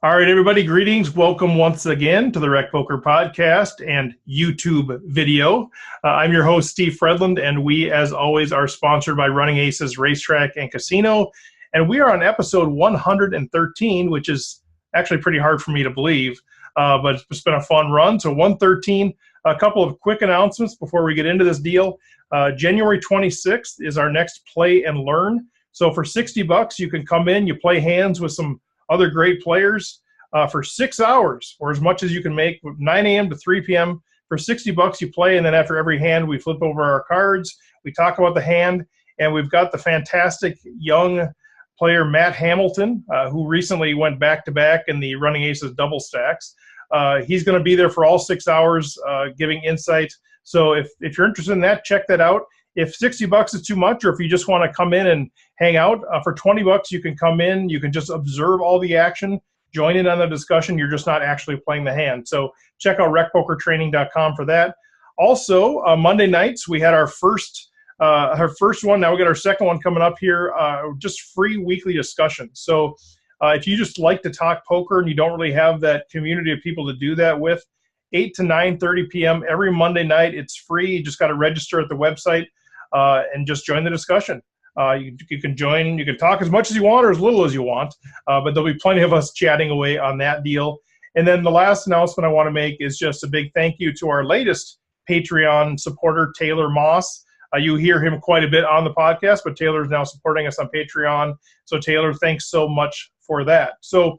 All right, everybody, greetings. Welcome once again to the RecPoker podcast and YouTube video. I'm your host, Steve Fredland, and we, as always, are sponsored by Running Aces Racetrack and Casino. And we are on episode 113, which is actually pretty hard for me to believe, but it's been a fun run. So 113, a couple of quick announcements before we get into this deal. January 26th is our next play and learn. So for $60, you can come in, you play hands with some other great players for 6 hours, or as much as you can make, 9 a.m. to 3 p.m. For $60 you play, and then after every hand we flip over our cards, we talk about the hand, and we've got the fantastic young player Matt Hamilton, who recently went back-to-back in the Running Aces double stacks. He's going to be there for all 6 hours giving insight. So if you're interested in that, check that out. If $60 is too much, or if you just want to come in and hang out, for $20 you can come in. You can just observe all the action, join in on the discussion. You're just not actually playing the hand. So check out recpokertraining.com for that. Also, Monday nights we had our first one. Now we got our second one coming up here. Just free weekly discussion. So if you just like to talk poker and you don't really have that community of people to do that with, 8 to 9:30 p.m. every Monday night. It's free. You just got to register at the website and just join the discussion. You can join. You can talk as much as you want or as little as you want, but there'll be plenty of us chatting away on that deal. And then the last announcement I want to make is just a big thank you to our latest Patreon supporter, Taylor Moss. You hear him quite a bit on the podcast, but Taylor is now supporting us on Patreon. So Taylor, thanks so much for that. So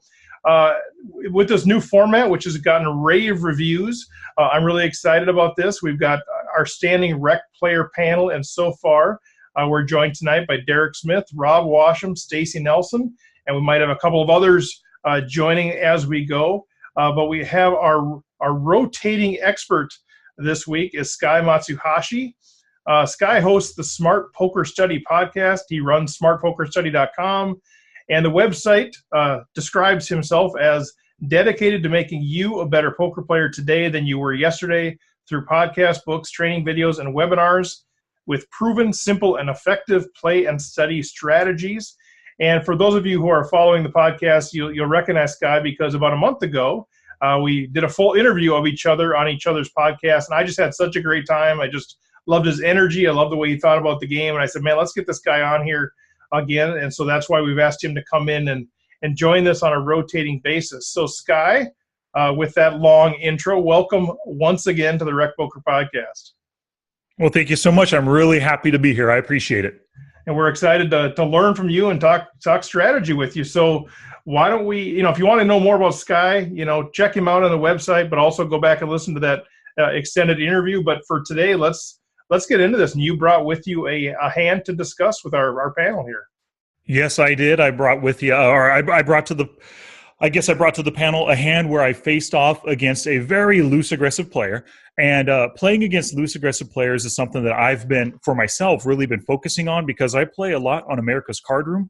with this new format, which has gotten rave reviews, I'm really excited about this. We've got our standing rec player panel, and so far we're joined tonight by Derek Smith, Rob Washam, Stacy Nelson, and we might have a couple of others joining as we go. But we have our rotating expert this week is Sky Matsuhashi. Sky hosts the Smart Poker Study podcast. He runs smartpokerstudy.com. And the website describes himself as dedicated to making you a better poker player today than you were yesterday through podcasts, books, training videos, and webinars with proven, simple, and effective play and study strategies. And for those of you who are following the podcast, you'll recognize Sky because about a month ago, we did a full interview of each other on each other's podcast. And I just had such a great time. I just loved his energy. I loved the way he thought about the game. And I said, man, let's get this guy on here again. And so that's why we've asked him to come in and join this on a rotating basis. So Sky, with that long intro, welcome once again to the RecPoker podcast. Well, thank you so much. I'm really happy to be here. I appreciate it. And we're excited to learn from you and talk strategy with you. So why don't we, if you want to know more about Sky, check him out on the website, but also go back and listen to that extended interview. But for today, let's get into this. And you brought with you a hand to discuss with our panel here. Yes, I did. I brought with you, or I brought to the panel a hand where I faced off against a very loose aggressive player. And playing against loose aggressive players is something that I've been, for myself, really been focusing on because I play a lot on America's Card Room.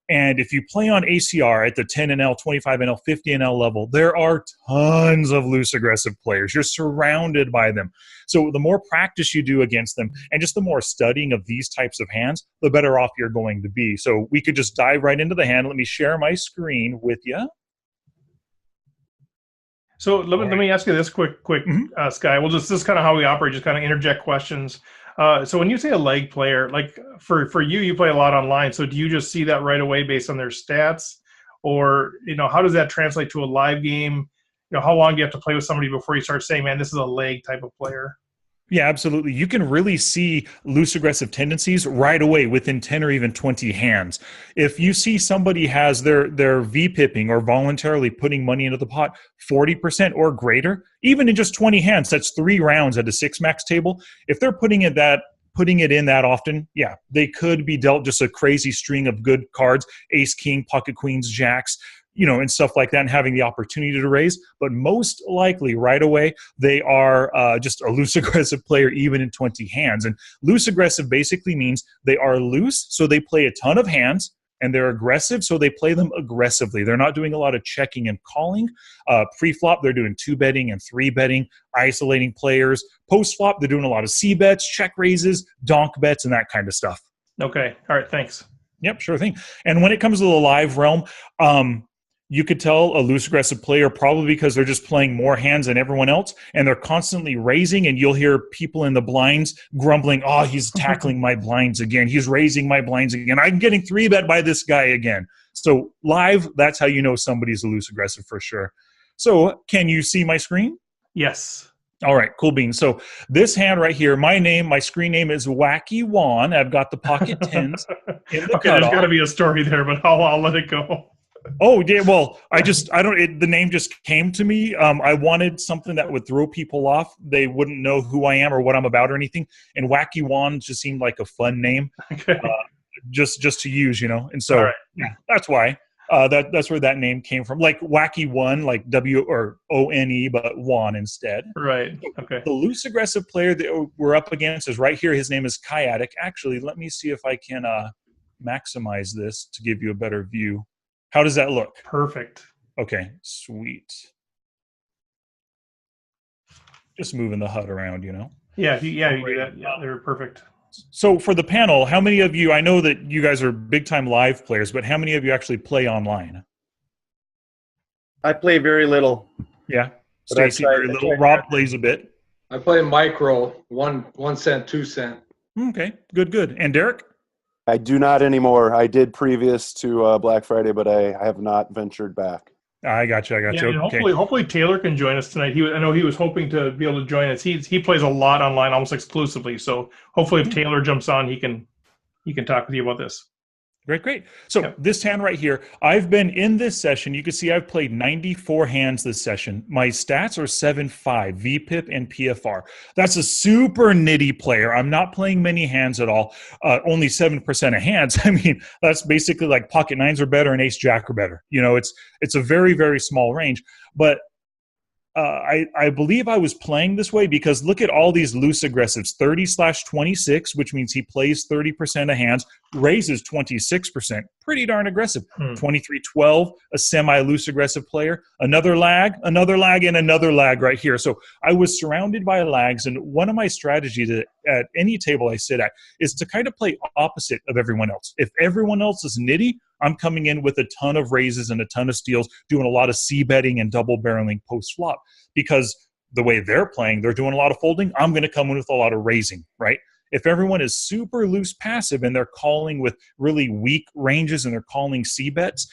And if you play on ACR at the 10NL, 25NL, 50NL level, there are tons of loose aggressive players. You're surrounded by them. So the more practice you do against them and just the more studying of these types of hands, the better off you're going to be. So we could just dive right into the hand. Let me share my screen with you. So let me ask you this quick, Sky. This is kind of how we operate, just kind of interject questions. So when you say a leg player, like for you play a lot online. So do you just see that right away based on their stats? Or, how does that translate to a live game? How long do you have to play with somebody before you start saying, man, this is a leg type of player? Yeah, absolutely. You can really see loose aggressive tendencies right away within 10 or even 20 hands. If you see somebody has their V-pipping or voluntarily putting money into the pot 40% or greater, even in just 20 hands, that's 3 rounds at a 6-max table. If they're putting it in that often, yeah, they could be dealt just a crazy string of good cards, ace, king, pocket queens, jacks, and stuff like that, and having the opportunity to raise. But most likely right away, they are just a loose aggressive player even in 20 hands. And loose aggressive basically means they are loose, so they play a ton of hands, and they're aggressive, so they play them aggressively. They're not doing a lot of checking and calling. Pre-flop, they're doing 2-betting and 3-betting, isolating players. Post-flop, they're doing a lot of C-bets, check raises, donk bets, and that kind of stuff. Okay. All right. Thanks. Yep, sure thing. And when it comes to the live realm, You could tell a loose aggressive player probably because they're just playing more hands than everyone else, and they're constantly raising, and you'll hear people in the blinds grumbling, oh, he's tackling my blinds again. He's raising my blinds again. I'm getting 3-bet by this guy again. So live, that's how you know somebody's a loose aggressive for sure. So can you see my screen? Yes. All right, cool beans. So this hand right here, my screen name is Wacky Juan. I've got the pocket tens in the Okay, there's got to be a story there, but I'll let it go. Oh yeah, well, the name just came to me. I wanted something that would throw people off. They wouldn't know who I am or what I'm about or anything. And Wacky Juan just seemed like a fun name, Okay. just to use, And so right. yeah, that's why. That's where that name came from. Like Wacky One, like W or O-N-E, but Juan instead. Right. Okay. The loose aggressive player that we're up against is right here. His name is Kayatic. Actually, let me see if I can maximize this to give you a better view. How does that look? Perfect. Okay, sweet. Just moving the HUD around, Yeah, you do that. Yeah, they're perfect. So for the panel, how many of you, I know that you guys are big-time live players, but how many of you actually play online? I play very little. Yeah, Stacy, very little. Rob plays a bit. I play micro, 1 cent, 2 cent. Okay, good. And Derek? I do not anymore. I did previous to Black Friday, but I have not ventured back. I got you. Yeah, and okay. hopefully Taylor can join us tonight. I know he was hoping to be able to join us. He plays a lot online, almost exclusively. So hopefully, if Taylor jumps on, he can talk with you about this. Great. So This hand right here, I've been in this session. You can see I've played 94 hands this session. My stats are 7.5, VPIP and PFR. That's a super nitty player. I'm not playing many hands at all. Only 7% of hands. I mean, that's basically like pocket nines are better and ace jack are better. It's a very, very small range. But I believe I was playing this way because look at all these loose aggressives, 30/26, which means he plays 30% of hands, raises 26%. Pretty darn aggressive. 23-12, a semi-loose aggressive player. Another lag, and another lag right here. So I was surrounded by lags, and one of my strategies at any table I sit at is to kind of play opposite of everyone else. If everyone else is nitty, I'm coming in with a ton of raises and a ton of steals, doing a lot of c-betting and double barreling post-flop. Because the way they're playing, they're doing a lot of folding. I'm going to come in with a lot of raising, right? If everyone is super loose passive and they're calling with really weak ranges and they're calling c-bets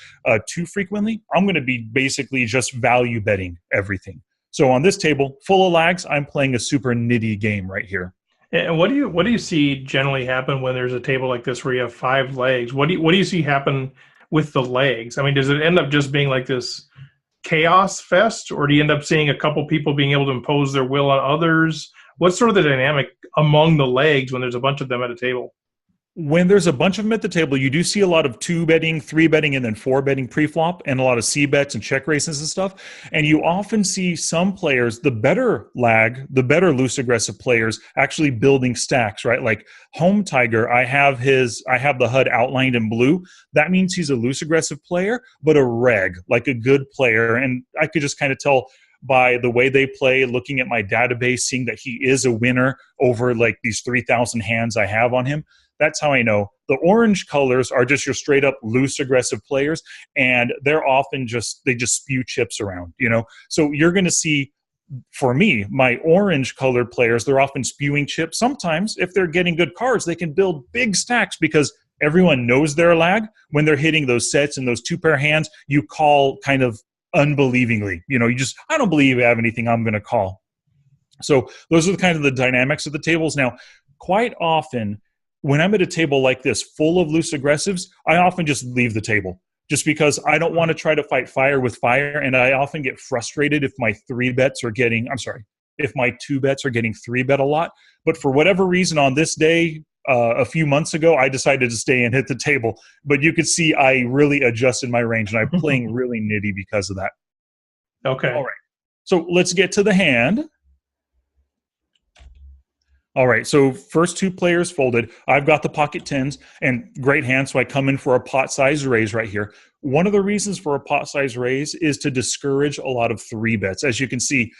too frequently, I'm going to be basically just value betting everything. So on this table, full of lags, I'm playing a super nitty game right here. And what do you see generally happen when there's a table like this where you have 5 legs? What do you see happen with the legs? I mean, does it end up just being like this chaos fest, or do you end up seeing a couple people being able to impose their will on others? What's sort of the dynamic among the legs when there's a bunch of them at a table? When there's a bunch of them at the table, you do see a lot of 2-betting, 3-betting, and then 4-betting pre-flop, and a lot of c-bets and check races and stuff. And you often see some players, the better loose aggressive players, actually building stacks, right? Like Home Tiger, I have the HUD outlined in blue. That means he's a loose aggressive player, but a reg, like a good player. And I could just kind of tell by the way they play, looking at my database, seeing that he is a winner over like these 3,000 hands I have on him. That's how I know. The orange colors are just your straight up loose aggressive players, and they're often they just spew chips around, So you're going to see, for me, my orange colored players, they're often spewing chips. Sometimes if they're getting good cards, they can build big stacks because everyone knows their lag. When they're hitting those sets and those 2-pair hands, you call kind of unbelievingly. I don't believe I have anything, I'm going to call. So those are kind of the dynamics of the tables. Now, quite often, when I'm at a table like this full of loose aggressives, I often just leave the table just because I don't want to try to fight fire with fire. And I often get frustrated if my 2-bets are getting 3-bet a lot. But for whatever reason on this day, a few months ago, I decided to stay and hit the table. But you could see I really adjusted my range and I'm playing really nitty because of that. Okay. All right. So let's get to the hand. All right, so first 2 players folded. I've got the pocket tens and great hand, so I come in for a pot size raise right here. One of the reasons for a pot size raise is to discourage a lot of 3-bets. As you can see,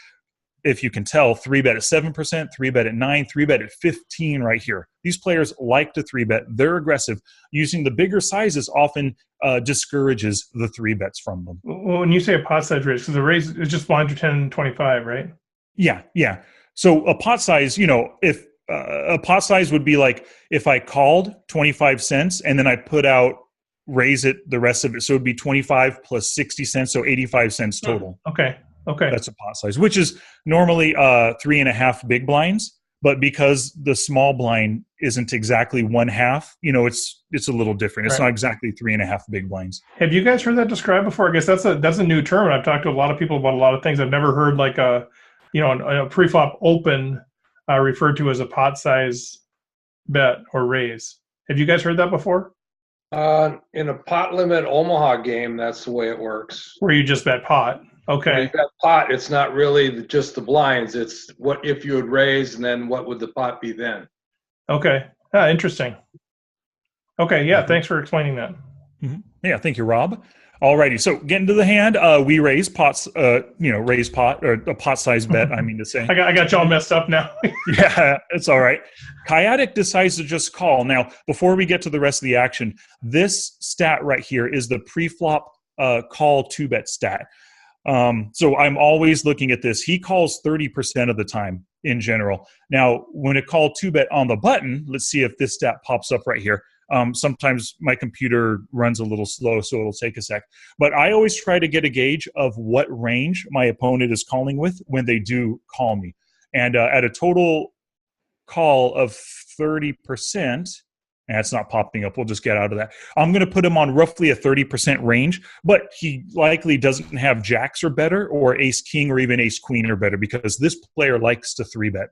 if you can tell, 3-bet at 7%, 3-bet at 9%, 3-bet at 15% right here. These players like to 3-bet. They're aggressive. Using the bigger sizes often discourages the 3-bets from them. Well, when you say a pot size raise, because the raise is just blinds are 10 and 25, right? Yeah. So a pot size, if a pot size would be like if I called 25 cents and then I put out, raise it, the rest of it. So it would be 25 plus 60 cents, so 85 cents total. Okay. That's a pot size, which is normally 3.5 big blinds. But because the small blind isn't exactly 1/2, it's a little different. It's not exactly 3.5 big blinds. Have you guys heard that described before? I guess that's a new term. I've talked to a lot of people about a lot of things. I've never heard like a pre-flop open referred to as a pot size bet or raise. Have you guys heard that before? In a pot limit Omaha game, that's the way it works. Where you just bet pot. Okay. When you bet pot, it's not really just the blinds. It's what if you would raise, and then what would the pot be then? Okay. Interesting. Okay. Yeah. Thanks for explaining that. Mm-hmm. Yeah. Thank you, Rob. Alrighty. So getting to the hand, we raise pots, raise pot, or a pot size bet, I mean to say. I got you all messed up now. Yeah, it's all right. Kayatic decides to just call. Now, before we get to the rest of the action, this stat right here is the pre-flop call 2-bet stat. So I'm always looking at this. He calls 30% of the time in general. Now, when it called 2-bet on the button, let's see if this stat pops up right here. Sometimes my computer runs a little slow, so it'll take a sec. But I always try to get a gauge of what range my opponent is calling with when they do call me. And at a total call of 30%, that's not popping up. We'll just get out of that. I'm going to put him on roughly a 30% range, but he likely doesn't have jacks or better, or ace king, or even ace queen or better, because this player likes to 3-bet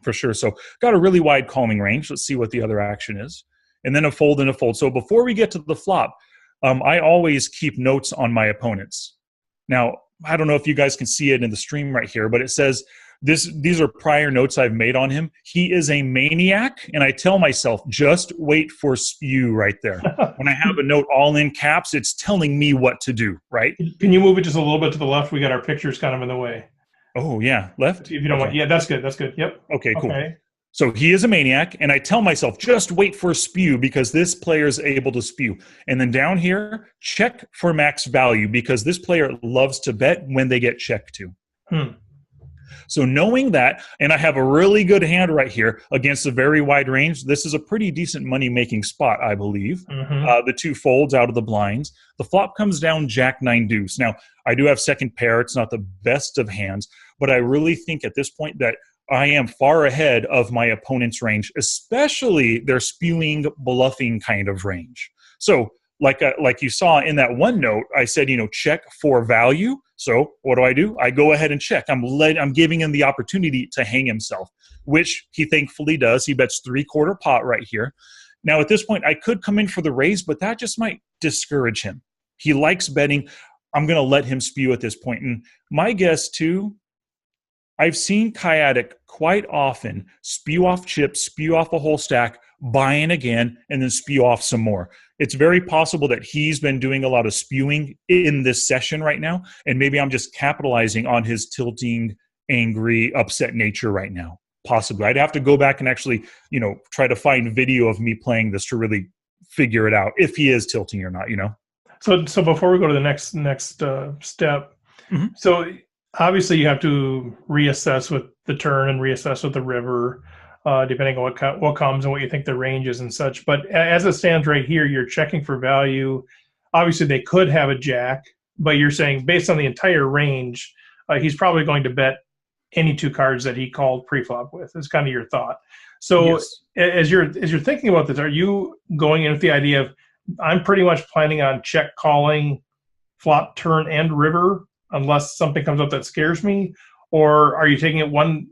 for sure. So got a really wide calling range. Let's see what the other action is. And then a fold and a fold. So before we get to the flop, I always keep notes on my opponents. Now, I don't know if you guys can see it in the stream right here, but it says these are prior notes I've made on him. He is a maniac, and I tell myself, just wait for spew right there. When I have a note all in caps, it's telling me what to do, right? Can you move it just a little bit to the left? We got our pictures kind of in the way. Oh, yeah. Left? If you don't want. Yeah, that's good. That's good. Yep. Okay, cool. Okay. So he is a maniac, and I tell myself, just wait for spew because this player is able to spew. And then down here, check for max value because this player loves to bet when they get checked to. So knowing that, and I have a really good hand right here against a very wide range, this is a pretty decent money-making spot, I believe. The 2 folds out of the blinds. The flop comes down jack 9 deuce. Now, I do have second pair. It's not the best of hands, but I really think at this point that I am far ahead of my opponent's range, especially their spewing, bluffing kind of range. So like you saw in that one note, I said, check for value. So what do? I go ahead and check. I'm giving him the opportunity to hang himself, which he thankfully does. He bets 3/4 pot right here. Now at this point, I could come in for the raise, but that just might discourage him. He likes betting. I'm going to let him spew at this point. And my guess too, I've seen Kayatic quite often spew off chips, spew off a whole stack, buy in again, and then spew off some more. It's very possible that he's been doing a lot of spewing in this session right now, and maybe I'm just capitalizing on his tilting, angry, upset nature right now. Possibly. I'd have to go back and actually, try to find video of me playing this to really figure it out if he is tilting or not, So before we go to the next step, so obviously you have to reassess with the turn and reassess with the river, depending on what comes and what you think the range is and such. But as it stands right here, you're checking for value. Obviously, they could have a jack, but you're saying based on the entire range, he's probably going to bet any 2 cards that he called pre-flop with. Is kind of your thought. So yes. as you're thinking about this, are you going in with the idea of I'm pretty much planning on check calling flop, turn, and river unless something comes up that scares me? Or are you taking it one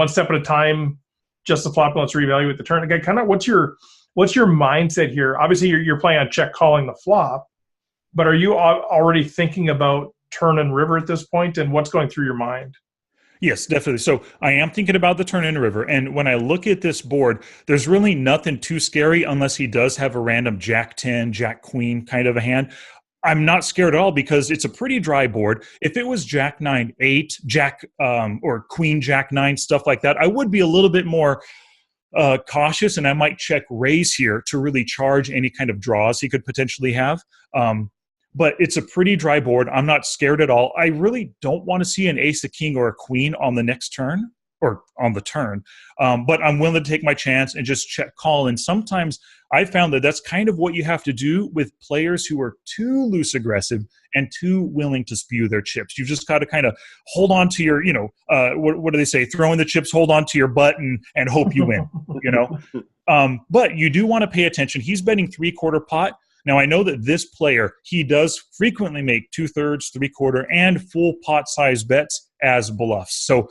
step at a time, just the flop, and let's reevaluate the turn? Again, kind of what's your mindset here? Obviously, you're playing on check calling the flop, but are you already thinking about turn and river at this point, and what's going through your mind? Yes, definitely. So I am thinking about the turn and river. And when I look at this board, there's really nothing too scary unless he does have a random jack 10, jack queen kind of a hand. I'm not scared at all because it's a pretty dry board. If it was Jack 9 8, Jack or Queen Jack 9, stuff like that, I would be a little bit more cautious, and I might check raise here to really charge any kind of draws he could potentially have. But it's a pretty dry board. I'm not scared at all. I really don't want to see an ace, a king, or a queen on the next turn or on the turn. But I'm willing to take my chance and just check call. And sometimes I found that that's kind of what you have to do with players who are too loose aggressive and too willing to spew their chips. You've just got to kind of hold on to your, what do they say? Throw in the chips, hold on to your butt, and hope you win, But you do want to pay attention. He's betting 3/4 pot. Now, I know that this player, he does frequently make 2/3, 3/4, and full pot size bets as bluffs. So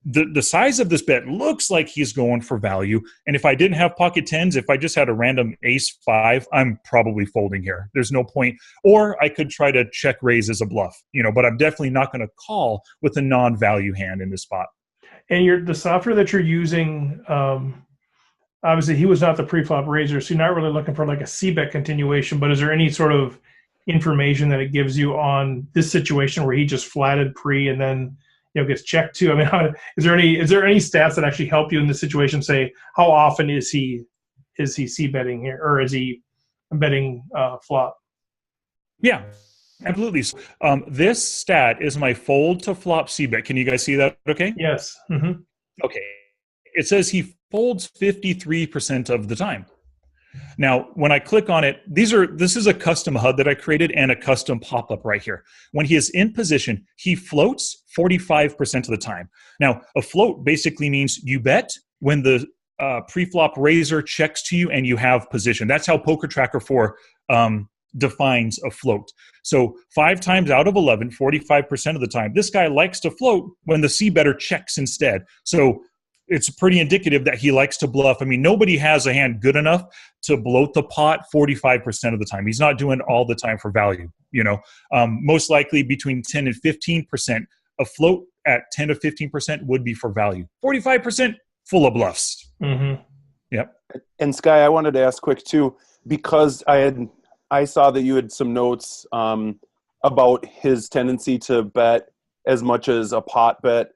the size of this bet looks like he's going for value. And if I didn't have pocket tens, if I just had a random ace 5, I'm probably folding here. There's no point. Or I could try to check raise as a bluff, but I'm definitely not going to call with a non-value hand in this spot. And the software that you're using, obviously he was not the pre-flop raiser, so you're not really looking for like a c-bet continuation, but is there any sort of information that it gives you on this situation where he just flatted pre and then gets checked too? I mean, is there any stats that actually help you in this situation? Say, how often is he c-betting here, or is he betting flop? Yeah, absolutely. This stat is my fold to flop c-bet. Can you guys see that? Okay. Yes. Mm-hmm. Okay. It says he folds 53% of the time. Now, when I click on it, this is a custom HUD that I created and a custom pop-up right here. When he is in position, he floats 45% of the time. Now, a float basically means you bet when the pre-flop raiser checks to you and you have position. That's how Poker Tracker 4 defines a float. So 5 times out of 11, 45% of the time, this guy likes to float when the c-better checks instead. So it's pretty indicative that he likes to bluff. I mean, nobody has a hand good enough to bloat the pot 45% of the time. He's not doing all the time for value, Most likely between 10 and 15%. A float at 10 to 15% would be for value. 45% full of bluffs. Mm-hmm. Yep. And Sky, I wanted to ask quick too, because I saw that you had some notes about his tendency to bet as much as a pot bet.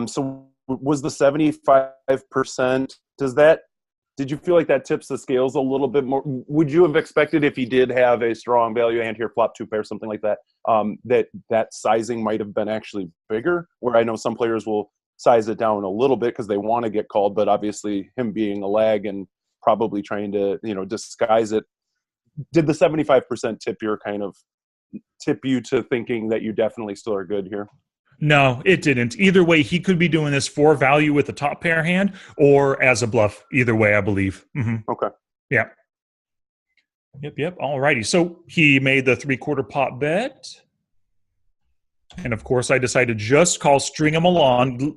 So was the 75%, did you feel like that tips the scales a little bit more? Would you have expected, if he did have a strong value hand here, flop 2 pair, something like that, that sizing might have been actually bigger? Where I know some players will size it down a little bit because they want to get called, but obviously him being a lag and probably trying to, disguise it. Did the 75% tip you to thinking that you definitely still are good here? No, it didn't. Either way, he could be doing this for value with a top pair hand or as a bluff. Either way, I believe. Mm-hmm. Okay. Yeah. Yep. All righty. So he made the 3/4 pot bet. And of course, I decided to just call, string him along,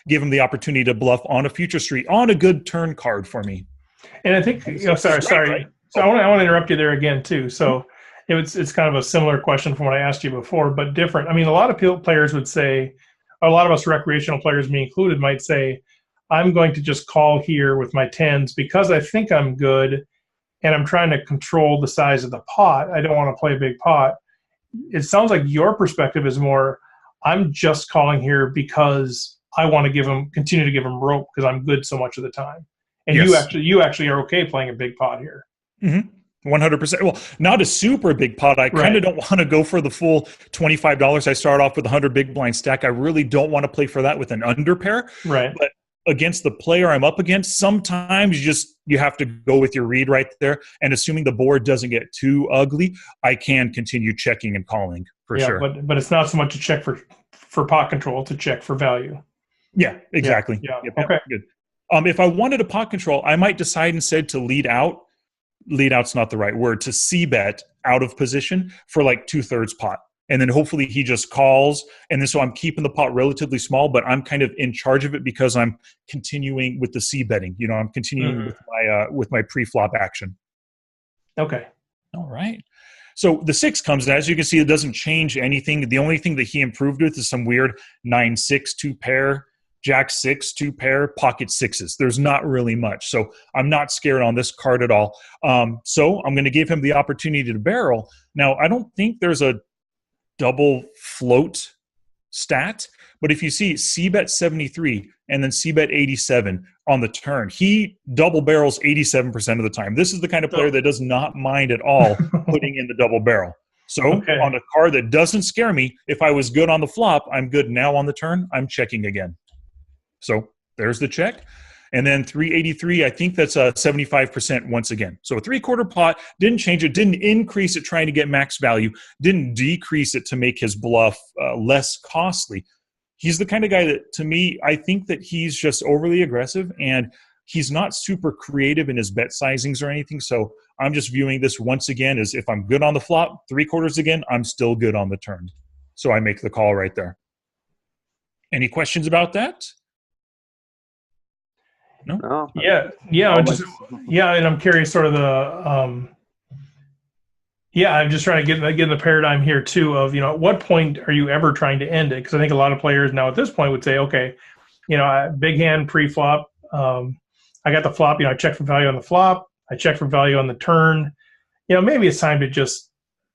give him the opportunity to bluff on a future street, on a good turn card for me. And I think, sorry. Right. So I want to interrupt you there again too. So it's kind of a similar question from what I asked you before, but different. I mean, a lot of players would say, a lot of us recreational players, me included, might say, I'm going to just call here with my tens because I think I'm good and I'm trying to control the size of the pot. I don't want to play a big pot. It sounds like your perspective is more, I'm just calling here because I want to continue to give him rope because I'm good so much of the time. And yes, you actually are okay playing a big pot here. Mm-hmm. 100%. Well, not a super big pot. I kind of don't want to go for the full $25. I start off with 100 big blind stack. I really don't want to play for that with an under pair. Right. But against the player I'm up against, sometimes you have to go with your read right there. And assuming the board doesn't get too ugly, I can continue checking and calling for sure. But it's not so much a check for pot control, to check for value. Yeah, exactly. Yeah. Yep, okay. Good. If I wanted a pot control, I might decide instead to lead out. Lead out's not the right word, to c-bet out of position for like 2/3 pot. And then hopefully he just calls. And then so I'm keeping the pot relatively small, but I'm kind of in charge of it because I'm continuing with the c-betting. I'm continuing with my pre-flop action. Okay. All right. So the 6 comes, and as you can see, it doesn't change anything. The only thing that he improved with is some weird 9-6 2 pair Jack 6, 2 pair, pocket sixes. There's not really much. So I'm not scared on this card at all. So I'm going to give him the opportunity to barrel. Now, I don't think there's a double float stat, but if you see C-bet 73 and then C-bet 87 on the turn, he double barrels 87% of the time. This is the kind of player that does not mind at all putting in the double barrel. So on a card that doesn't scare me, if I was good on the flop, I'm good now on the turn, I'm checking again. So there's the check. And then 383, I think that's 75% once again. So a 3/4 pot, didn't change it, didn't increase it trying to get max value, didn't decrease it to make his bluff less costly. He's the kind of guy that, to me, I think that he's just overly aggressive and he's not super creative in his bet sizings or anything. So I'm just viewing this once again as if I'm good on the flop, 3/4 again, I'm still good on the turn. So I make the call right there. Any questions about that? No? Yeah. And I'm curious sort of I'm just trying to get in the paradigm here too of, at what point are you ever trying to end it? Because I think a lot of players now at this point would say, okay, big hand pre-flop. I got the flop, I check for value on the flop. I check for value on the turn. Maybe it's time to just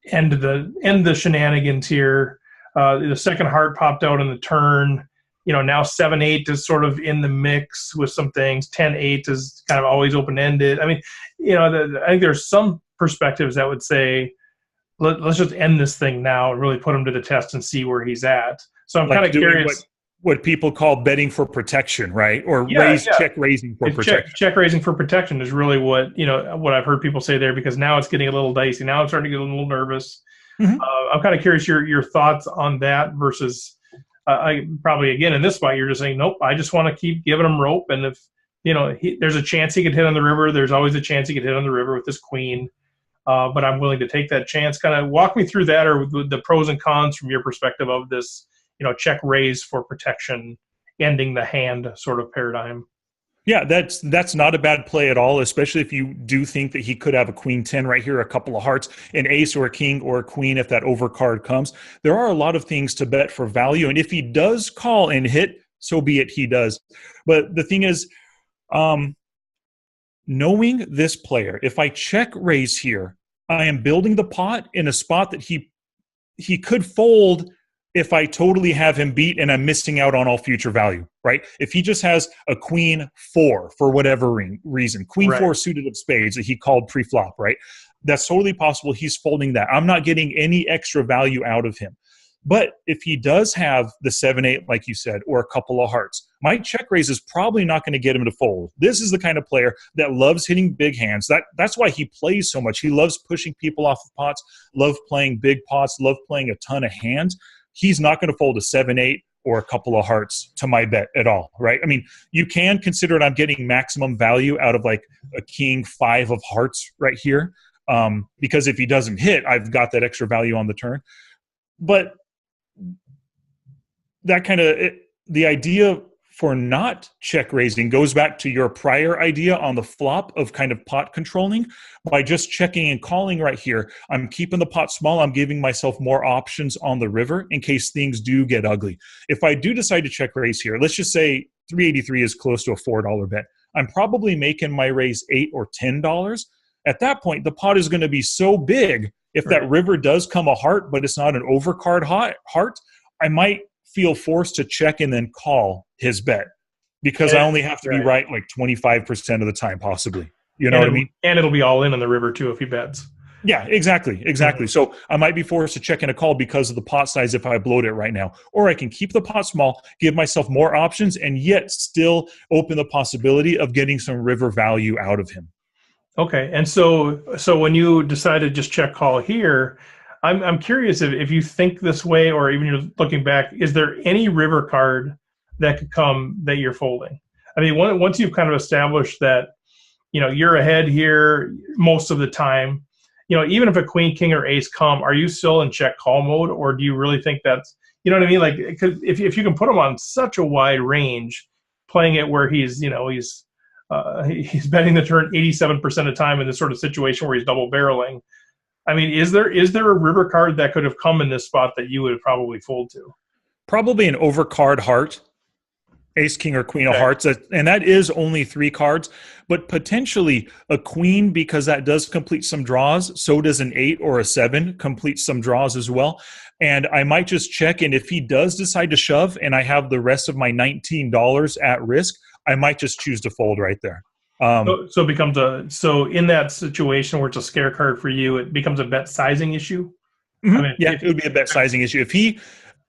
end the shenanigans here. The second heart popped out on the turn. Now 7-8 is sort of in the mix with some things. 10-8 is kind of always open-ended. I mean, I think there's some perspectives that would say, let's just end this thing now and really put him to the test and see where he's at. So I'm kind of curious. What people call betting for protection, right? Or check raising for protection. Check raising for protection is really what I've heard people say there, because now it's getting a little dicey. Now I'm starting to get a little nervous. Mm-hmm. I'm kind of curious your thoughts on that versus I probably, again, in this spot, you're just saying, nope, I just want to keep giving him rope. And if, there's a chance he could hit on the river, there's always a chance he could hit on the river with this queen. But I'm willing to take that chance. Kind of walk me through that, or the pros and cons from your perspective of this, check raise for protection, ending the hand sort of paradigm. Yeah, that's not a bad play at all, especially if you do think that he could have a queen 10 right here, a couple of hearts, an ace or a king or a queen if that overcard comes. There are a lot of things to bet for value, and if he does call and hit, so be it, he does. But the thing is, knowing this player, if I check raise here, I am building the pot in a spot that he could fold if I totally have him beat and I'm missing out on all future value, right? If he just has a queen 4 for whatever reason, queen 4 suited of spades that he called pre-flop, right? That's totally possible he's folding that. I'm not getting any extra value out of him. But if he does have the 7-8, like you said, or a couple of hearts, my check raise is probably not going to get him to fold. This is the kind of player that loves hitting big hands. That's why he plays so much. He loves pushing people off of pots, love playing big pots, love playing a ton of hands. He's not going to fold a 7-8 or a couple of hearts to my bet at all, right? I mean, you can consider it I'm getting maximum value out of like a king 5 of hearts right here, because if he doesn't hit, I've got that extra value on the turn. But that kind of the idea for not check raising goes back to your prior idea on the flop of kind of pot controlling. By just checking and calling right here, I'm keeping the pot small. I'm giving myself more options on the river in case things do get ugly. If I do decide to check raise here, let's just say 383 is close to a $4 bet. I'm probably making my raise $8 or $10. At that point, the pot is going to be so big. If that river does come a heart, but it's not an overcard heart, I might feel forced to check and then call his bet because I only have to be right like 25% of the time, possibly. You know what I mean? And it'll be all in on the river too if he bets. Yeah, exactly. Mm-hmm. So I might be forced to check and a call because of the pot size if I bloat it right now. Or I can keep the pot small, give myself more options, and yet still open the possibility of getting some river value out of him. Okay, and so when you decided to just check call here, I'm curious if you think this way, or even you're looking back, is there any river card that could come that you're folding? I mean, once you've kind of established that, you're ahead here most of the time, even if a queen, king, or ace come, are you still in check call mode, or do you really think that's, you know what I mean? Like, if you can put him on such a wide range, playing it where he's betting the turn 87% of the time in this sort of situation where he's double barreling. I mean, is there a river card that could have come in this spot that you would probably fold to? Probably an overcard heart. Ace, king, or queen of Okay. hearts. And that is only 3 cards, but potentially a queen, because that does complete some draws. So does an 8 or a 7 complete some draws as well. And I might just check, and if he does decide to shove and I have the rest of my $19 at risk, I might just choose to fold right there. So it becomes so in that situation where it's a scare card for you, it becomes a bet sizing issue. Mm-hmm. I mean, yeah, it would be a bet sizing issue. If he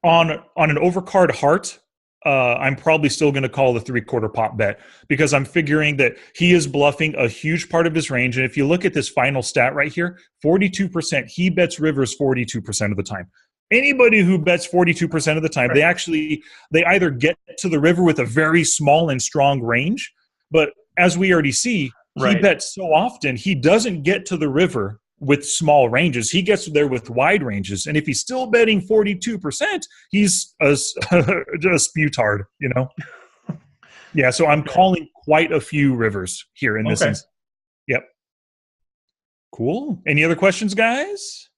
on an overcard heart, I'm probably still going to call the 3/4 pot bet, because I'm figuring that he is bluffing a huge part of his range. And if you look at this final stat right here, 42%, he bets rivers 42% of the time. Anybody who bets 42% of the time, they either get to the river with a very small and strong range, but as we already see, he bets so often, he doesn't get to the river with small ranges. He gets there with wide ranges. And if he's still betting 42%, he's a sputard, you know? Yeah, so I'm calling quite a few rivers here in this instance. Yep. Cool. Any other questions, guys?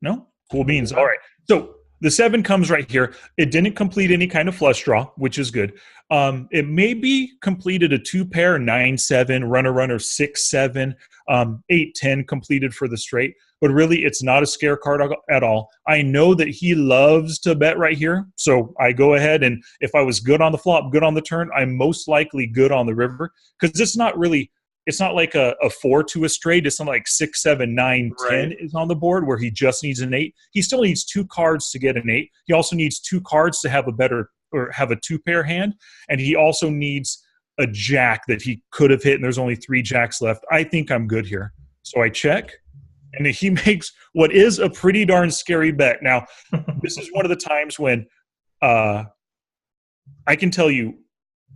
No? Cool beans. All right. So the 7 comes right here. It didn't complete any kind of flush draw, which is good. It maybe completed a 2-pair, 9-7, runner, 6-7, 8-10 completed for the straight. But really, it's not a scare card at all. I know that he loves to bet right here. So I go ahead, and if I was good on the flop, good on the turn, I'm most likely good on the river. Because it's not like a 4 to a straight. It's not like 6, 7, 9, 10 is on the board where he just needs an 8. He still needs 2 cards to get an 8. He also needs 2 cards to have a 2-pair hand. And he also needs a jack that he could have hit, and there's only 3 jacks left. I think I'm good here. So I check, and he makes what is a pretty darn scary bet. Now, this is one of the times when I can tell you,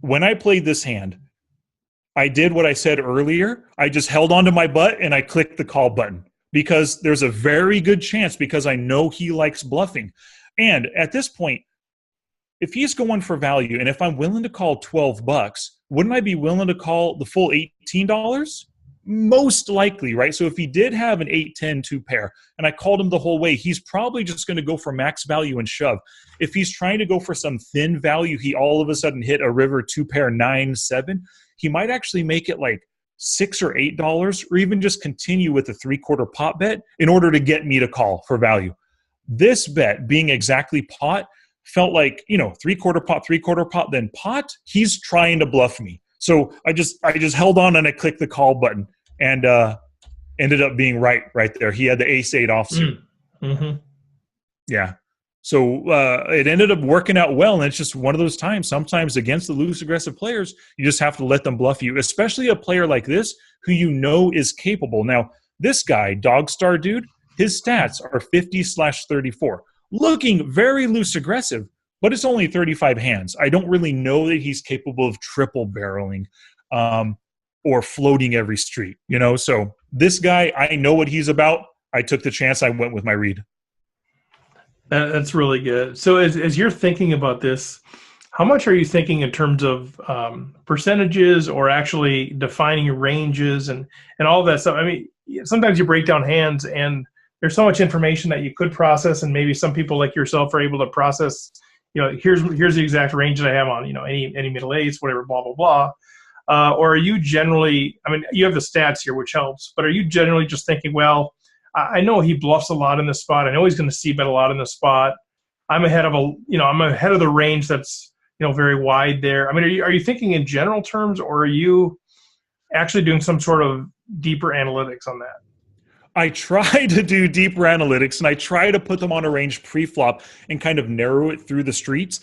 when I played this hand, I did what I said earlier. I just held onto my butt and I clicked the call button, because there's a very good chance, because I know he likes bluffing. And at this point, if he's going for value, and if I'm willing to call $12, wouldn't I be willing to call the full $18? Most likely, right? So if he did have an 8-10 2-pair and I called him the whole way, he's probably just going to go for max value and shove. If he's trying to go for some thin value, he all of a sudden hit a river 2-pair 9-7. He might actually make it like $6 or $8, or even just continue with a 3/4 pot bet in order to get me to call for value. This bet, being exactly pot, felt like, 3/4 pot, then pot. He's trying to bluff me. So I just held on and I clicked the call button, and ended up being right there. He had the ace-8 offsuit. Mm-hmm. Yeah. So it ended up working out well, and it's just one of those times. Sometimes against the loose, aggressive players, you just have to let them bluff you, especially a player like this who you know is capable. Now, this guy, Dog Star Dude, his stats are 50/34, looking very loose aggressive, but it's only 35 hands. I don't really know that he's capable of triple barreling or floating every street, So this guy, I know what he's about. I took the chance. I went with my read. That's really good. So as you're thinking about this, how much are you thinking in terms of percentages, or actually defining ranges and all of that stuff? I mean, sometimes you break down hands, and there's so much information that you could process, and maybe some people like yourself are able to process, here's the exact range that I have on, any middle ace, whatever, blah, blah, blah. Or are you generally, I mean, you have the stats here, which helps, but are you generally just thinking, well, I know he bluffs a lot in this spot. I know he's going to c-bet a lot in this spot. I'm ahead of the range that's, very wide there. I mean, are you thinking in general terms, or are you actually doing some sort of deeper analytics on that? I try to do deeper analytics, and I try to put them on a range pre-flop and kind of narrow it through the streets.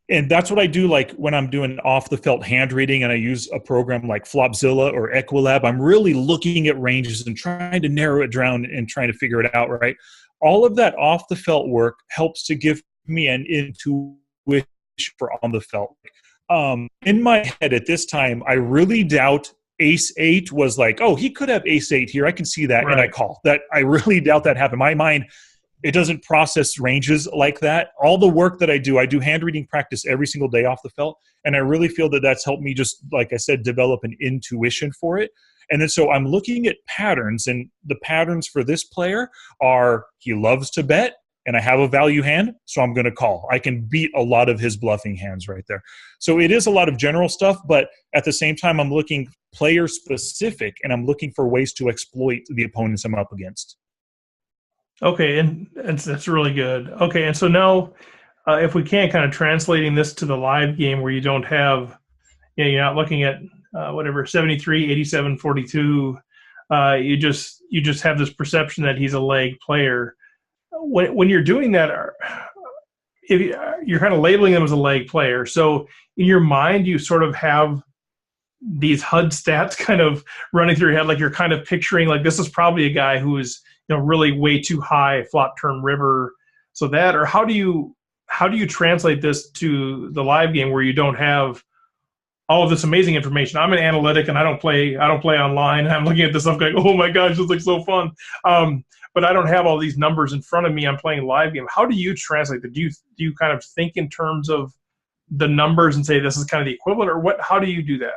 And that's what I do, like when I'm doing off-the-felt hand reading and I use a program like Flopzilla or Equilab. I'm really looking at ranges and trying to narrow it down and trying to figure it out, right? All of that off-the-felt work helps to give me an intuition for on-the-felt. In my head at this time, I really doubt ace-8 was like, oh, he could have ace-8 here. I can see that, and I call. That I really doubt that happened. My mind, it doesn't process ranges like that. All the work that I do hand reading practice every single day off the felt, and I really feel that that's helped me just, like I said, develop an intuition for it. And then so I'm looking at patterns, and the patterns for this player are he loves to bet and I have a value hand, so I'm going to call. I can beat a lot of his bluffing hands right there. So it is a lot of general stuff, but at the same time, I'm looking player specific, and I'm looking for ways to exploit the opponents I'm up against. Okay, and that's really good. Okay, and so now, if we can, kind of translating this to the live game where you don't have, you're not looking at whatever 73, 87, 42. You just have this perception that he's a leg player. When you're doing that, if you're kind of labeling him as a leg player, so in your mind you sort of have these HUD stats kind of running through your head, like you're kind of picturing like this is probably a guy who is really way too high flop turn river. So that, or how do you translate this to the live game where you don't have all of this amazing information? I'm an analytic and I don't play online, and I'm looking at this stuff going, oh my gosh, this looks so fun. But I don't have all these numbers in front of me. I'm playing a live game. How do you translate that? Do you kind of think in terms of the numbers and say this is kind of the equivalent, or what? How do you do that?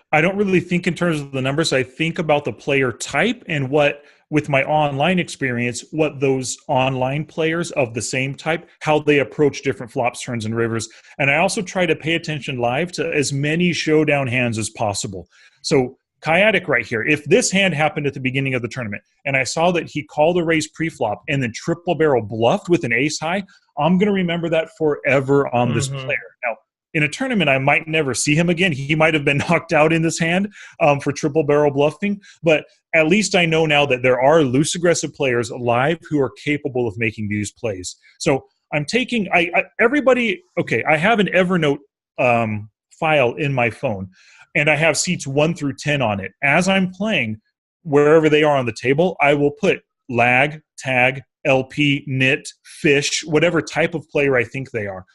I don't really think in terms of the numbers. I think about the player type and what, with my online experience, what those online players of the same type, how they approach different flops, turns, and rivers. And I also try to pay attention live to as many showdown hands as possible. So Kayatic right here, if this hand happened at the beginning of the tournament and I saw that he called a raise pre-flop and then triple barrel bluffed with an ace high, I'm going to remember that forever on this player. Now, in a tournament, I might never see him again. He might have been knocked out in this hand for triple barrel bluffing, but at least I know now that there are loose aggressive players live who are capable of making these plays. So I'm taking everybody. Okay, I have an Evernote file in my phone, and I have seats 1 through 10 on it. As I'm playing, wherever they are on the table, I will put lag, tag, LP, nit, fish, whatever type of player I think they are.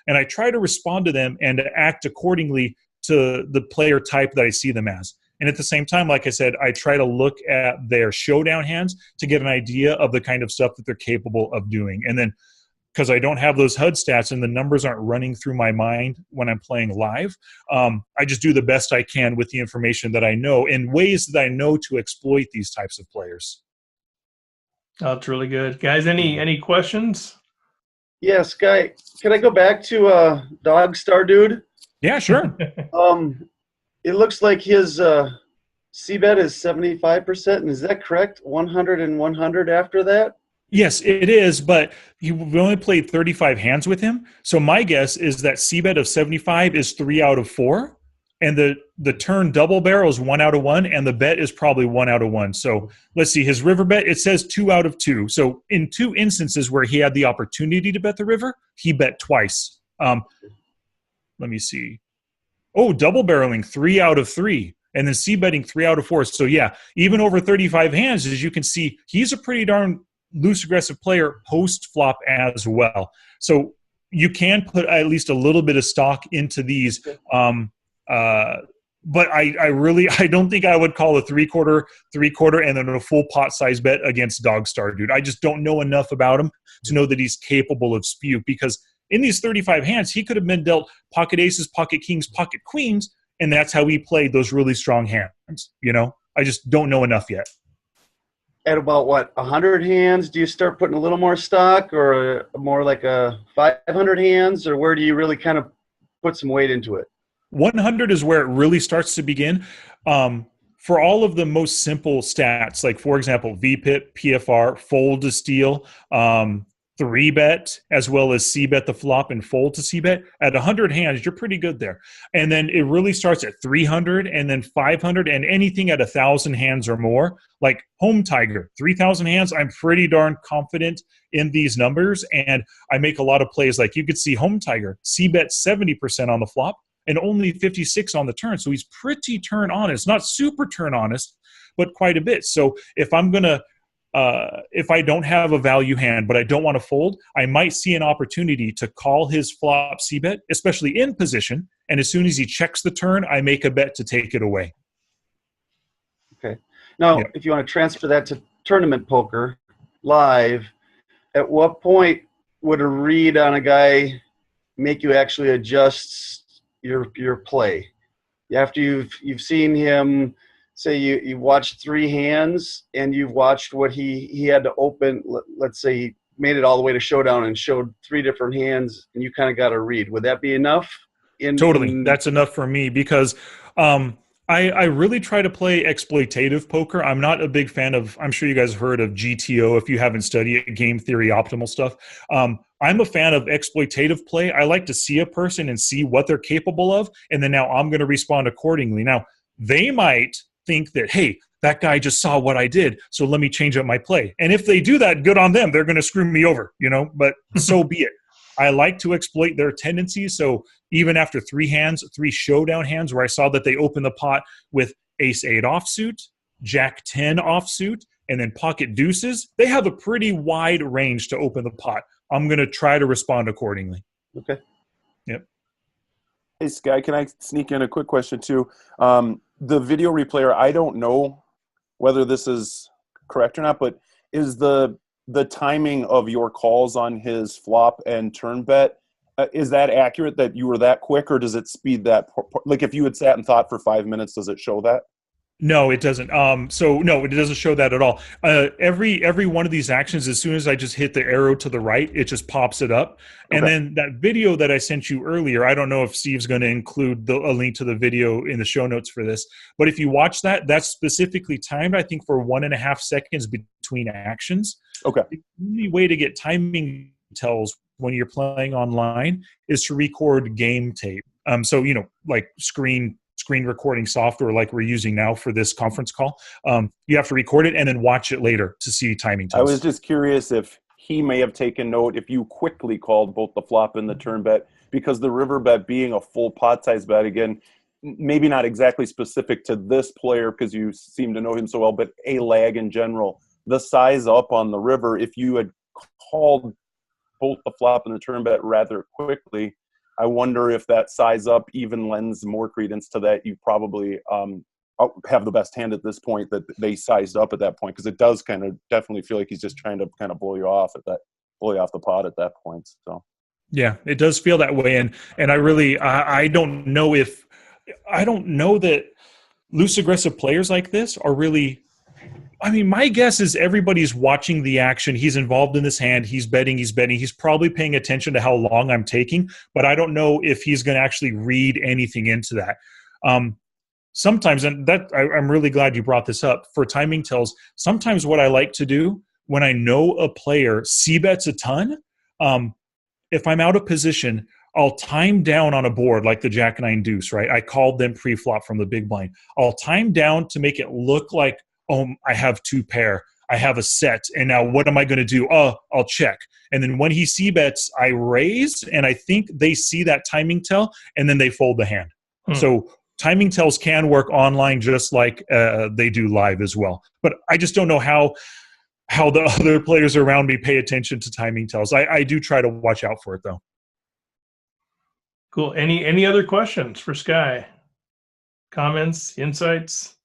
And I try to respond to them and act accordingly to the player type that I see them as. And at the same time, like I said, I try to look at their showdown hands to get an idea of the kind of stuff that they're capable of doing. And then, because I don't have those HUD stats and the numbers aren't running through my mind when I'm playing live, I just do the best I can with the information that I know in ways that I know to exploit these types of players. Oh, that's really good. Guys, any questions? Yeah, Sky, can I go back to Dog Star Dude? Yeah, sure. It looks like his C-bet is 75%, and is that correct? 100 and 100 after that? Yes, it is, but we only played 35 hands with him. So my guess is that C-bet of 75 is 3 out of 4, and the turn double barrel is 1 out of 1, and the bet is probably 1 out of 1. So let's see, his river bet, it says 2 out of 2. So in 2 instances where he had the opportunity to bet the river, he bet twice. Let me see. Oh, double barreling 3 out of 3, and then C-betting 3 out of 4. So yeah, even over 35 hands, as you can see, he's a pretty darn loose aggressive player post flop as well. So you can put at least a little bit of stock into these. But I don't think I would call a three-quarter, and then a full pot size bet against Dog Star Dude. I just don't know enough about him to know that he's capable of spew, because in these 35 hands, he could have been dealt pocket aces, pocket kings, pocket queens, and that's how he played those really strong hands. I just don't know enough yet. At about, 100 hands, do you start putting a little more stock, or more like a 500 hands, or where do you really kind of put some weight into it? 100 is where it really starts to begin. For all of the most simple stats, like, for example, VPIP, PFR, fold to steal, 3-bet, as well as C-bet the flop and fold to C-bet, at 100 hands, you're pretty good there. And then it really starts at 300 and then 500, and anything at 1,000 hands or more, like Home Tiger, 3,000 hands, I'm pretty darn confident in these numbers, and I make a lot of plays. Like you could see Home Tiger, C-bet 70% on the flop and only 56 on the turn. So he's pretty turn honest, not super turn honest, but quite a bit. So if I'm going to if I don't have a value hand, but I don't want to fold, I might see an opportunity to call his flop C-bet, especially in position. And as soon as he checks the turn, I make a bet to take it away. Okay. Now, If you want to transfer that to tournament poker live, at what point would a read on a guy make you actually adjust your play? After you've seen him say you watched 3 hands and you've watched what he had to open. Let's say he made it all the way to showdown and showed 3 different hands, and you kind of got to read. Would that be enough? Totally. That's enough for me because I really try to play exploitative poker. I'm not a big fan of, I'm sure you guys have heard of GTO if you haven't studied game theory optimal stuff. I'm a fan of exploitative play. I like to see a person and see what they're capable of, and then now I'm going to respond accordingly. Now, they might think that, hey, that guy just saw what I did, so let me change up my play. And if they do that, good on them. They're going to screw me over, but so be it. I like to exploit their tendencies. So even after 3 hands, 3 showdown hands where I saw that they opened the pot with ace-8 offsuit, jack-10 offsuit, and then pocket deuces, they have a pretty wide range to open the pot. I'm going to try to respond accordingly. Okay. Yep. Hey, Sky, can I sneak in a quick question too? The video replayer, I don't know whether this is correct or not, but is the timing of your calls on his flop and turn bet, is that accurate that you were that quick, or does it speed that? Like if you had sat and thought for 5 minutes, does it show that? No, it doesn't. So no, it doesn't show that at all. Every one of these actions, as soon as I just hit the arrow to the right, it just pops it up. And then that video that I sent you earlier, I don't know if Steve's going to include a link to the video in the show notes for this, but if you watch that, that's specifically timed, I think, for 1.5 seconds between actions. Okay. The only way to get timing tells when you're playing online is to record game tape. So, like screen recording software like we're using now for this conference call. You have to record it and then watch it later to see timing tells. I was just curious if he may have taken note if you quickly called both the flop and the turn bet, because the river bet being a full pot size bet, again, maybe not exactly specific to this player because you seem to know him so well, but a lag in general. The size up on the river, if you had called both the flop and the turn bet rather quickly, I wonder if that size up even lends more credence to that. You probably have the best hand at this point that they sized up at that point, because it does kind of definitely feel like he's just trying to kind of blow you off the pot at that point. So yeah, it does feel that way, and I really I don't know that loose aggressive players like this are really. I mean, my guess is everybody's watching the action. He's involved in this hand. He's betting. He's probably paying attention to how long I'm taking, but I don't know if he's going to actually read anything into that. Sometimes, and that I'm really glad you brought this up, for timing tells, sometimes what I like to do when I know a player c-bets a ton, if I'm out of position, I'll time down on a board like the Jack-9 deuce, right? I called them pre-flop from the big blind. I'll time down to make it look like, oh, I have 2 pair. I have a set. And now what am I going to do? Oh, I'll check. And then when he c-bets, I raise, and I think they see that timing tell, and then they fold the hand. So timing tells can work online just like they do live as well. But I just don't know how the other players around me pay attention to timing tells. I do try to watch out for it, though. Cool. Any other questions for Sky? Comments, insights?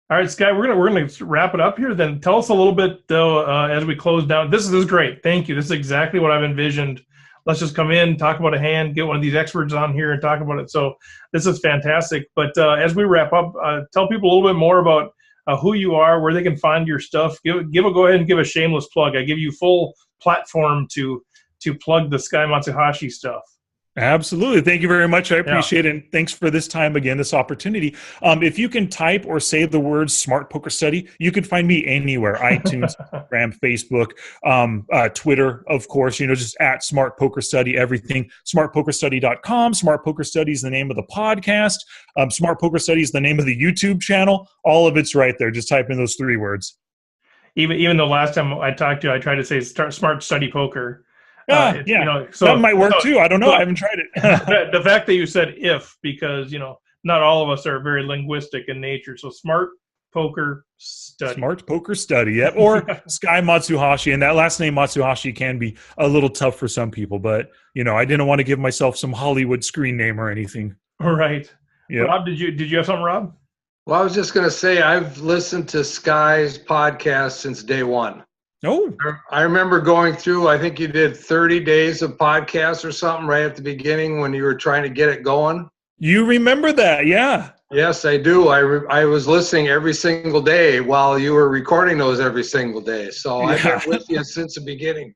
All right, Sky, we're gonna wrap it up here. Then tell us a little bit though as we close down. This is great. Thank you. This is exactly what I've envisioned. Let's just come in, talk about a hand, get one of these experts on here and talk about it. So this is fantastic. But as we wrap up, tell people a little bit more about who you are, where they can find your stuff. Go ahead and give a shameless plug. I give you full platform to plug the Sky Matsuhashi stuff. Absolutely. Thank you very much. I appreciate it. And thanks for this time again, this opportunity. If you can type or say the words Smart Poker Study, you can find me anywhere. iTunes, Instagram, Facebook, Twitter, of course, just at Smart Poker Study, everything. SmartPokerStudy.com. Smart Poker Study is the name of the podcast. Smart Poker Study is the name of the YouTube channel. All of it's right there. Just type in those 3 words. Even though last time I talked to you, I tried to say Smart Study Poker. Yeah, so that might work too. I don't know. I haven't tried it. The fact that you said because not all of us are very linguistic in nature. So Smart Poker Study. Smart Poker Study, yeah. Or Sky Matsuhashi, and that last name Matsuhashi can be a little tough for some people, but I didn't want to give myself some Hollywood screen name or anything. All right. Yeah. Rob, did you have something, Rob? Well, I was just going to say I've listened to Sky's podcast since day one. Oh, I remember going through, I think you did 30 days of podcasts or something right at the beginning when you were trying to get it going. You remember that, yeah. Yes, I do. I was listening every single day while you were recording those every single day. So I've been with you since the beginning.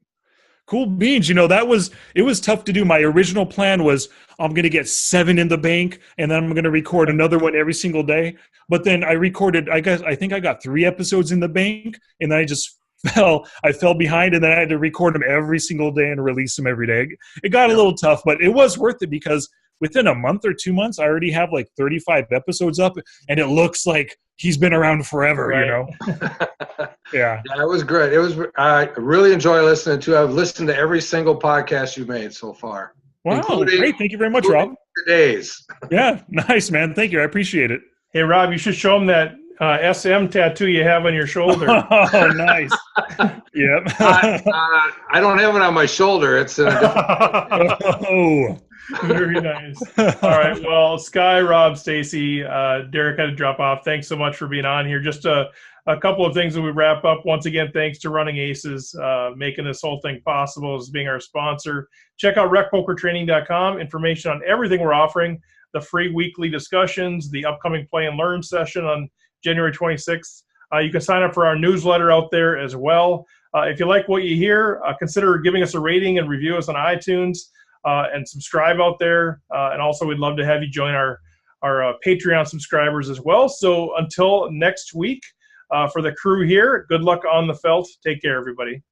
Cool beans. You know, it was tough to do. My original plan was I'm going to get 7 in the bank and then I'm going to record another one every single day. But then I recorded, I think I got 3 episodes in the bank and then I fell behind and then I had to record them every single day and release them every day. It got a little tough, but it was worth it because within a month or 2 months, I already have like 35 episodes up and it looks like he's been around forever, Right. you know? Yeah. Yeah, it was great. I really enjoy listening to. I've listened to every single podcast you've made so far. Wow, great. Thank you very much, Rob. Days. Yeah, nice, man. Thank you. I appreciate it. Hey, Rob, you should show him that SM tattoo you have on your shoulder. Oh, nice. Yep. I don't have it on my shoulder. It's in a different Oh. Very nice. All right. Well, Sky, Rob, Stacy, Derek had to drop off. Thanks so much for being on here. Just a couple of things that we wrap up. Once again, thanks to Running Aces, making this whole thing possible as being our sponsor. Check out RecPokerTraining.com. Information on everything we're offering, the free weekly discussions, the upcoming Play and Learn session on January 26th. You can sign up for our newsletter out there as well. If you like what you hear, consider giving us a rating and review us on iTunes. And subscribe out there. And also, we'd love to have you join our Patreon subscribers as well. So until next week, for the crew here, good luck on the felt. Take care, everybody.